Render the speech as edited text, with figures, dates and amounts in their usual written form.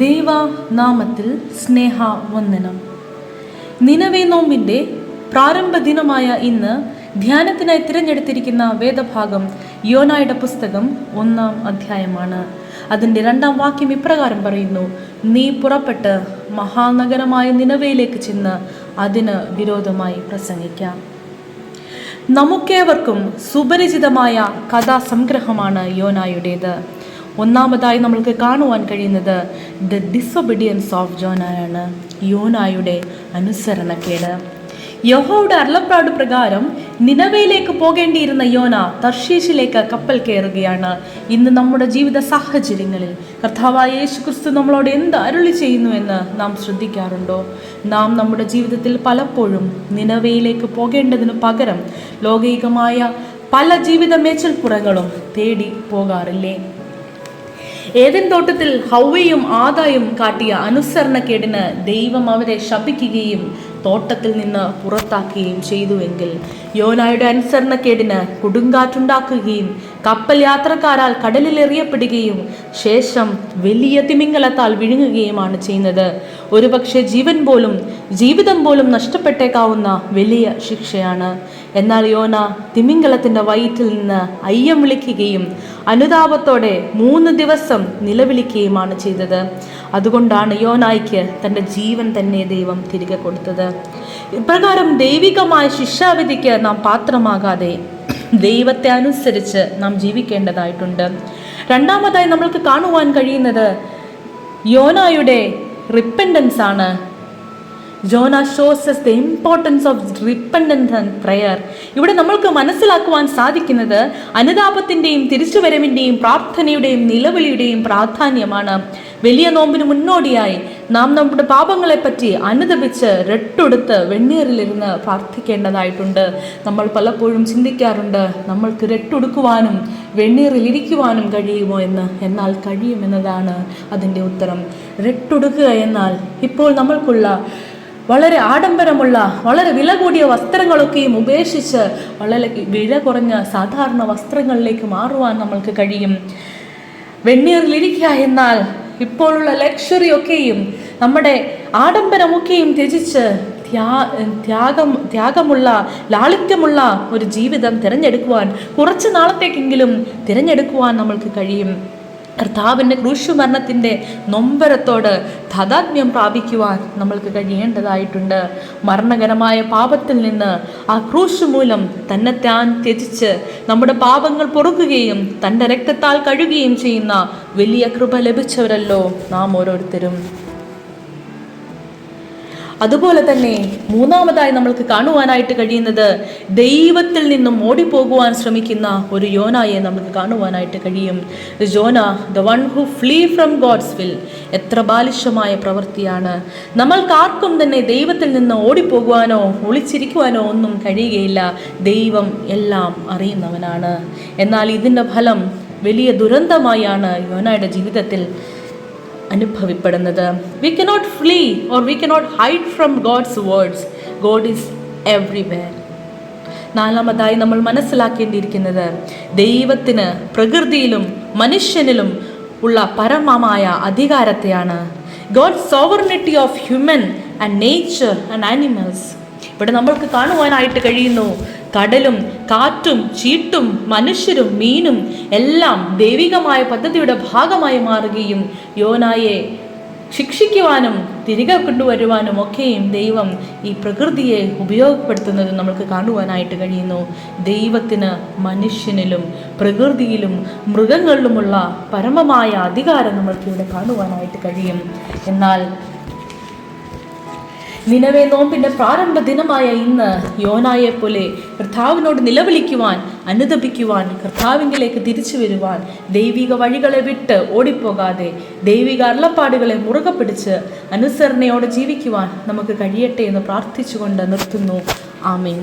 ദൈവനാമത്തിൽ സ്നേഹവന്ദനം. നിനവേ നോമ്പിൻ്റെ പ്രാരംഭ ദിനമായ ഇന്ന് ധ്യാനത്തിനായി തിരഞ്ഞെടുത്തിരിക്കുന്ന വേദഭാഗം യോനായുടെ പുസ്തകം 1-ാം അധ്യായമാണ്. അതിൻ്റെ 2-ാം വാക്യം ഇപ്രകാരം പറയുന്നു: നീ പുറപ്പെട്ട് മഹാനഗരമായ നിനവയിലേക്ക് ചെന്ന് അതിന് വിരോധമായി പ്രസംഗിക്കാം. നമുക്കേവർക്കും സുപരിചിതമായ കഥാസംഗ്രഹമാണ് യോനായുടേത്. ഒന്നാമതായി നമ്മൾക്ക് കാണുവാൻ കഴിയുന്നത് ദ ഡിസൊബീഡിയൻസ് ഓഫ് യോനായാണ്, യോനായുടെ അനുസരണക്കേട്. യഹോവയുടെ അരുളപ്പാട് പ്രകാരം നിനവയിലേക്ക് പോകേണ്ടിയിരുന്ന യോന തർശീശിലേക്ക് കപ്പൽ കയറുകയാണ്. ഇന്ന് നമ്മുടെ ജീവിത സാഹചര്യങ്ങളിൽ കർത്താവായ യേശുക്രിസ്തു നമ്മളോട് എന്ത് അരുളി ചെയ്യുന്നു എന്ന് നാം ശ്രദ്ധിക്കാറുണ്ടോ? നാം നമ്മുടെ ജീവിതത്തിൽ പലപ്പോഴും നിനവയിലേക്ക് പോകേണ്ടതിനു പകരം ലൗകികമായ പല ജീവിത മേച്ചൽപ്പുറങ്ങളും തേടി പോകാറില്ലേ? ഏദൻ തോട്ടത്തിൽ ഹൗവയും ആദായും കാട്ടിയ അനുസരണക്കേടിന് ദൈവം അവരെ ശപിക്കുകയും തോട്ടത്തിൽ നിന്ന് പുറത്താക്കുകയും ചെയ്തുവെങ്കിൽ, യോനായുടെ അനുസരണക്കേടിന് കൊടുങ്കാറ്റുണ്ടാക്കുകയും കപ്പൽ യാത്രക്കാരാൽ കടലിൽ എറിയപ്പെടുകയും ശേഷം വലിയ തിമിംഗലത്താൽ വിഴുങ്ങുകയുമാണ് ചെയ്യുന്നത്. ഒരുപക്ഷെ ജീവിതം പോലും നഷ്ടപ്പെട്ടേക്കാവുന്ന വലിയ ശിക്ഷയാണ്. എന്നാൽ യോന തിമിംഗലത്തിൻ്റെ വയറ്റിൽ നിന്ന് അയ്യം വിളിക്കുകയും അനുതാപത്തോടെ 3 ദിവസം നിലവിളിക്കുകയുമാണ് ചെയ്തത്. അതുകൊണ്ടാണ് യോനായ്ക്ക് തൻ്റെ ജീവൻ തന്നെ ദൈവം തിരികെ കൊടുത്തത്. ഇപ്രകാരം ദൈവികമായ ശിക്ഷാവിധിക്ക് നാം പാത്രമാകാതെ ദൈവത്തെ അനുസരിച്ച് നാം ജീവിക്കേണ്ടതായിട്ടുണ്ട്. രണ്ടാമതായി നമ്മൾക്ക് കാണുവാൻ കഴിയുന്നത് യോനായുടെ റിപ്പൻഡൻസ് ആണ്. Jonah shows us the importance of repentance and prayer. ഇവിടെ നമ്മൾക്ക് മനസ്സിലാക്കുവാൻ സാധിക്കുന്നത് അനുതാപത്തിൻ്റെയും തിരിച്ചുവരവിൻ്റെയും പ്രാർത്ഥനയുടെയും നിലവിളിയുടെയും പ്രാധാന്യമാണ്. വലിയ നോമ്പിന് മുന്നോടിയായി നാം നമ്മുടെ പാപങ്ങളെപ്പറ്റി അനുതപിച്ച് രട്ടെടുത്ത് വെണ്ണീറിലിരുന്ന് പ്രാർത്ഥിക്കേണ്ടതായിട്ടുണ്ട്. നമ്മൾ പലപ്പോഴും ചിന്തിക്കാറുണ്ട്, നമ്മൾക്ക് രട്ടെടുക്കുവാനും വെണ്ണീറിലിരിക്കുവാനും കഴിയുമോ എന്ന്. എന്നാൽ കഴിയുമെന്നതാണ് അതിൻ്റെ ഉത്തരം. രട്ടെടുക്കുക എന്നാൽ ഇപ്പോൾ നമ്മൾക്കുള്ള വളരെ ആഡംബരമുള്ള വളരെ വില കൂടിയ വസ്ത്രങ്ങളൊക്കെയും ഉപേക്ഷിച്ച് വളരെ വില കുറഞ്ഞ സാധാരണ വസ്ത്രങ്ങളിലേക്ക് മാറുവാൻ നമ്മൾക്ക് കഴിയും. വെണ്ണീറിലിരിക്കുക എന്നാൽ ഇപ്പോഴുള്ള ലക്ഷറിയൊക്കെയും നമ്മുടെ ആഡംബരമൊക്കെയും ത്യജിച്ച് ത്യാഗമുള്ള ലാളിത്യമുള്ള ഒരു ജീവിതം തിരഞ്ഞെടുക്കുവാൻ, കുറച്ച് നാളത്തേക്കെങ്കിലും തിരഞ്ഞെടുക്കുവാൻ നമ്മൾക്ക് കഴിയും. കർത്താവിൻ്റെ ക്രൂശുമരണത്തിൻ്റെ നൊമ്പരത്തോട് താദാത്മ്യം പ്രാപിക്കുവാൻ നമ്മൾക്ക് കഴിയേണ്ടതായിട്ടുണ്ട്. മരണകരമായ പാപത്തിൽ നിന്ന് ആ ക്രൂശ് മൂലം തന്നെത്താൻ ത്യജിച്ച് നമ്മുടെ പാപങ്ങൾ പൊറുക്കുകയും തൻ്റെ രക്തത്താൽ കഴുകുകയും ചെയ്യുന്ന വലിയ കൃപ ലഭിച്ചവരല്ലോ നാം ഓരോരുത്തരും. അതുപോലെ തന്നെ മൂന്നാമതായി നമ്മൾക്ക് കാണുവാനായിട്ട് കഴിയുന്നത് ദൈവത്തിൽ നിന്നും ഓടിപ്പോകുവാൻ ശ്രമിക്കുന്ന ഒരു യോനായെ നമുക്ക് കാണുവാനായിട്ട് കഴിയും. Jonah, the one who flee from God's will. എത്ര ബാലിശമായ പ്രവൃത്തിയാണ്! നമ്മൾക്കാർക്കും തന്നെ ദൈവത്തിൽ നിന്ന് ഓടിപ്പോകുവാനോ ഒളിച്ചിരിക്കുവാനോ ഒന്നും കഴിയുകയില്ല. ദൈവം എല്ലാം അറിയുന്നവനാണ്. എന്നാൽ ഇതിൻ്റെ ഫലം വലിയ ദുരന്തമായാണ് യോനയുടെ ജീവിതത്തിൽ അനുഭവപ്പെടുന്നത്. We cannot flee or we cannot hide from God's words. God is everywhere. നാലാമതായി നമ്മൾ മനസ്സിലാക്കേണ്ടിയിരിക്കുന്നത് ദൈവത്തിന് പ്രകൃതിയിലും മനുഷ്യനിലും ഉള്ള പരമമായ അധികാരത്തെയാണ്. God's sovereignty of human and nature and animals. ഇവിടെ നമ്മൾക്ക് കാണുവാനായിട്ട് കഴിയുന്നു, കടലും കാറ്റും ചീട്ടും മനുഷ്യരും മീനും എല്ലാം ദൈവികമായ പദ്ധതിയുടെ ഭാഗമായി മാറുകയും യോനായെ ശിക്ഷിക്കുവാനും തിരികെ കൊണ്ടുവരുവാനും ഒക്കെയും ദൈവം ഈ പ്രകൃതിയെ ഉപയോഗപ്പെടുത്തുന്നത് നമുക്ക് കാണുവാനായിട്ട് കഴിയുന്നു. ദൈവത്തിന് മനുഷ്യനിലും പ്രകൃതിയിലും മൃഗങ്ങളിലുമുള്ള പരമമായ അധികാരം നമ്മൾക്ക് ഇവിടെ കാണുവാനായിട്ട് കഴിയും. എന്നാൽ നിനവേ നോമ്പിൻ്റെ പ്രാരംഭ ദിനമായ ഇന്ന് യോനായെ പോലെ കർത്താവിനോട് നിലവിളിക്കുവാൻ, അനുതപിക്കുവാൻ, കർത്താവിങ്കിലേക്ക് തിരിച്ചു വരുവാൻ, ദൈവിക വഴികളെ വിട്ട് ഓടിപ്പോകാതെ ദൈവിക അരുളപ്പാടുകളെ മുറുകെ പിടിച്ച് അനുസരണയോടെ ജീവിക്കുവാൻ നമുക്ക് കഴിയട്ടെ എന്ന് പ്രാർത്ഥിച്ചുകൊണ്ട് നിർത്തുന്നു. ആമേൻ.